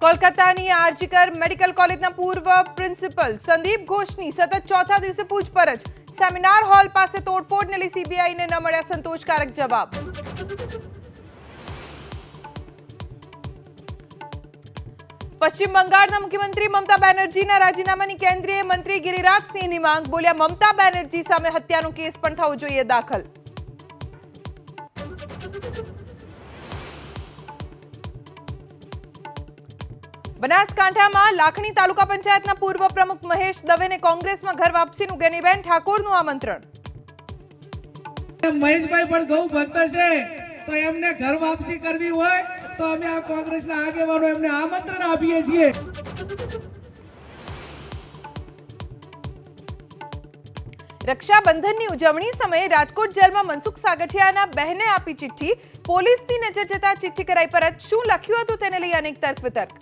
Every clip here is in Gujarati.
કોલકાતાની આરજીકર મેડિકલ કોલેજના પૂર્વ પ્રિન્સિપલ સંદીપ ઘોષની સતત ચોથા દિવસે પૂછપરછ. સેમિનાર હોલ પાસે તોડફોડને લઈ સીબીઆઈને ન મળ્યા સંતોષકારક જવાબ. પશ્ચિમ બંગાળના મુખ્યમંત્રી મમતા બેનર્જીના રાજીનામાની કેન્દ્રીય મંત્રી ગિરિરાજસિંહની માંગ. બોલ્યા, મમતા બેનર્જી સામે હત્યાનો કેસ પણ થવો જોઈએ દાખલ. બનાસકાંઠામાં લાખણી તાલુકા પંચાયતના પૂર્વ પ્રમુખ મહેશ દવેને કોંગ્રેસમાં ઘર વાપસીનું ગેનીબેન ઠાકોરનું આમંત્રણ. મહેશભાઈ પણ ગૌ ભક્ત છે, તો એમને ઘર વાપસી કરવી હોય તો અમે આ કોંગ્રેસના આગેવાનો એમને આમંત્રણ આપીએ છીએ. રક્ષાબંધનની ઉજવણી સમયે રાજકોટ જેલમાં મનસુખ સાગઠિયાના બહેને આપી ચિઠ્ઠી. પોલીસની નજર જતા ચિઠ્ઠી કરાઈ પરત. શું લખ્યું હતું તેને લઈ અનેક તર્ક વિતર્ક.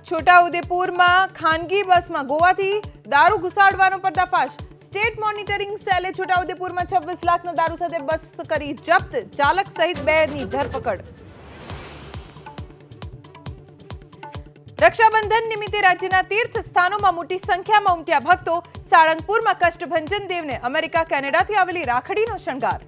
છોટાઉદેપુરમાં ખાનગી બસમાં ગોવાથી દારૂ ઘુસાડવાનો પર્દાફાશ. સ્ટેટ મોનિટરિંગ સેલે છોટાઉદેપુરમાં 26 લાખનો દારૂ સાથે બસ કરી જપ્ત. ચાલક સહિત 2 ની ધરપકડ. રક્ષાબંધન નિમિત્તે રાજ્યના તીર્થ સ્થાનોમાં મોટી સંખ્યામાં ઉમટ્યા ભક્તો. સાળંગપુરમાં કષ્ટભંજન દેવને અમેરિકા કેનેડાથી આવેલી રાખડીનો શણગાર.